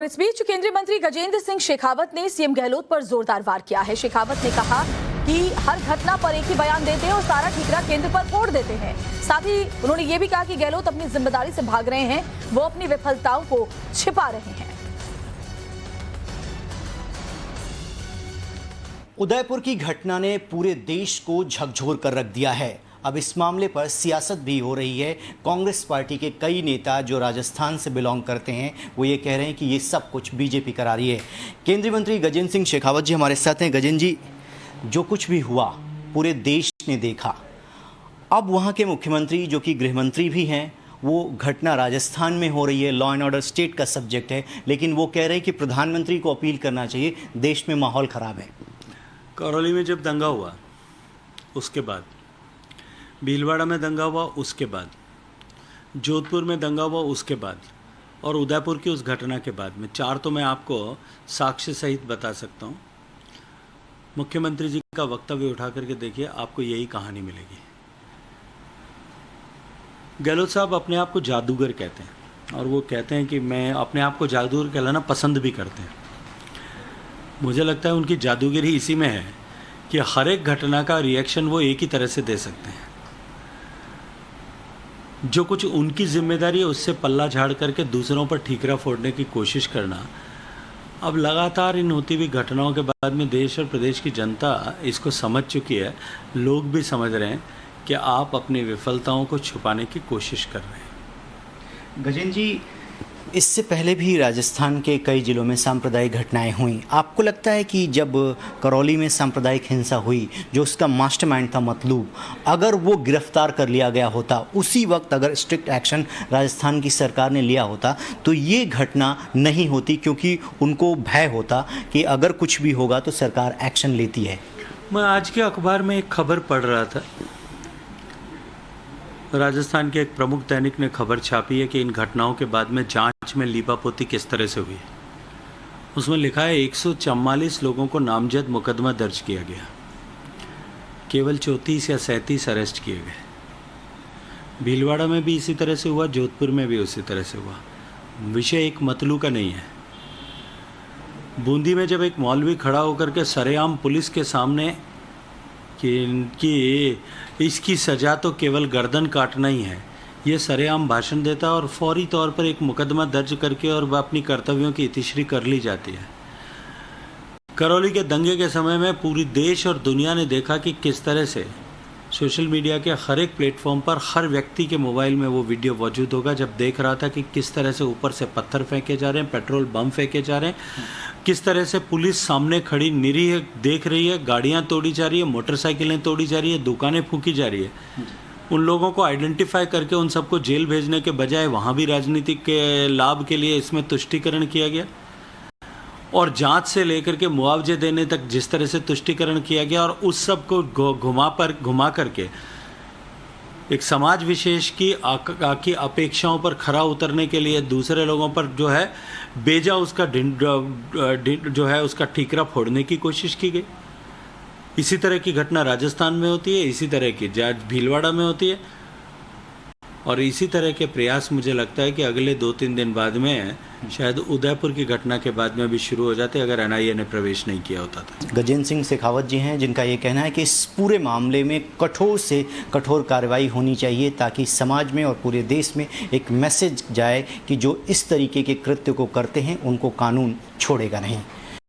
इस बीच केंद्रीय मंत्री गजेंद्र सिंह शेखावत ने सीएम गहलोत पर जोरदार वार किया है। शेखावत ने कहा कि हर घटना पर एक ही बयान देते हैं और सारा ठीकरा केंद्र पर फोड़ देते हैं। साथ ही उन्होंने ये भी कहा कि गहलोत अपनी जिम्मेदारी से भाग रहे हैं, वो अपनी विफलताओं को छिपा रहे हैं। उदयपुर की घटना ने पूरे देश को झकझोर कर रख दिया है। अब इस मामले पर सियासत भी हो रही है। कांग्रेस पार्टी के कई नेता जो राजस्थान से बिलोंग करते हैं वो ये कह रहे हैं कि ये सब कुछ बीजेपी करा रही है। केंद्रीय मंत्री गजेंद्र सिंह शेखावत जी हमारे साथ हैं। गजेंद्र जी, जो कुछ भी हुआ पूरे देश ने देखा। अब वहाँ के मुख्यमंत्री जो कि गृह मंत्री भी हैं, वो घटना राजस्थान में हो रही है, लॉ एंड ऑर्डर स्टेट का सब्जेक्ट है, लेकिन वो कह रहे हैं कि प्रधानमंत्री को अपील करना चाहिए, देश में माहौल ख़राब है। करौली में जब दंगा हुआ उसके बाद, भीलवाड़ा में दंगा हुआ उसके बाद, जोधपुर में दंगा हुआ उसके बाद और उदयपुर की उस घटना के बाद में, चार तो मैं आपको साक्ष्य सहित बता सकता हूँ। मुख्यमंत्री जी का वक्तव्य उठा करके देखिए, आपको यही कहानी मिलेगी। गहलोत साहब अपने आप को जादूगर कहते हैं और वो कहते हैं कि मैं अपने आप को जादूगर कहलाना पसंद भी करते हैं। मुझे लगता है उनकी जादूगरी इसी में है कि हर एक घटना का रिएक्शन वो एक ही तरह से दे सकते हैं। जो कुछ उनकी जिम्मेदारी है उससे पल्ला झाड़ करके दूसरों पर ठीकरा फोड़ने की कोशिश करना, अब लगातार इन होती हुई घटनाओं के बाद में देश और प्रदेश की जनता इसको समझ चुकी है। लोग भी समझ रहे हैं कि आप अपनी विफलताओं को छुपाने की कोशिश कर रहे हैं। गजेंद्र जी, इससे पहले भी राजस्थान के कई जिलों में सांप्रदायिक घटनाएं हुई। आपको लगता है कि जब करौली में सांप्रदायिक हिंसा हुई, जो उसका मास्टरमाइंड था मतलूब, अगर वो गिरफ्तार कर लिया गया होता, उसी वक्त अगर स्ट्रिक्ट एक्शन राजस्थान की सरकार ने लिया होता, तो ये घटना नहीं होती, क्योंकि उनको भय होता कि अगर कुछ भी होगा तो सरकार एक्शन लेती है। मैं आज के अखबार में एक खबर पढ़ रहा था। राजस्थान के एक प्रमुख दैनिक ने खबर छापी है कि इन घटनाओं के बाद में जांच में लीपापोती किस तरह से हुई। उसमें लिखा है 144 लोगों को नामजद मुकदमा दर्ज किया गया, केवल 34 या 37 अरेस्ट किए गए। भीलवाड़ा में भी इसी तरह से हुआ, जोधपुर में भी उसी तरह से हुआ। विषय एक मतलू का नहीं है। बूंदी में जब एक मौलवी खड़ा होकर के सरेआम पुलिस के सामने कि इसकी सज़ा तो केवल गर्दन काटना ही है, ये सरेआम भाषण देता है और फौरी तौर पर एक मुकदमा दर्ज करके और अपनी कर्तव्यों की इतिश्री कर ली जाती है। करौली के दंगे के समय में पूरी देश और दुनिया ने देखा कि किस तरह से सोशल मीडिया के हर एक प्लेटफॉर्म पर हर व्यक्ति के मोबाइल में वो वीडियो मौजूद होगा, जब देख रहा था कि किस तरह से ऊपर से पत्थर फेंके जा रहे हैं, पेट्रोल बम फेंके जा रहे हैं, किस तरह से पुलिस सामने खड़ी निरीह देख रही है, गाड़ियां तोड़ी जा रही है, मोटरसाइकिलें तोड़ी जा रही है, दुकानें फूंकी जा रही है। उन लोगों को आइडेंटिफाई करके उन सबको जेल भेजने के बजाय वहाँ भी राजनीतिक के लाभ के लिए इसमें तुष्टीकरण किया गया और जांच से लेकर के मुआवजे देने तक जिस तरह से तुष्टीकरण किया गया और उस सब को घुमा करके एक समाज विशेष की अपेक्षाओं पर खरा उतरने के लिए दूसरे लोगों पर जो है बेजा उसका जो है उसका ठीकरा फोड़ने की कोशिश की गई। इसी तरह की घटना राजस्थान में होती है, इसी तरह की भीलवाड़ा में होती है और इसी तरह के प्रयास मुझे लगता है कि अगले 2-3 दिन बाद में शायद उदयपुर की घटना के बाद में भी शुरू हो जाते अगर एनआईए ने प्रवेश नहीं किया होता था। गजेंद्र सिंह शेखावत जी हैं, जिनका ये कहना है कि इस पूरे मामले में कठोर से कठोर कार्रवाई होनी चाहिए, ताकि समाज में और पूरे देश में एक मैसेज जाए कि जो इस तरीके के कृत्य को करते हैं उनको कानून छोड़ेगा नहीं।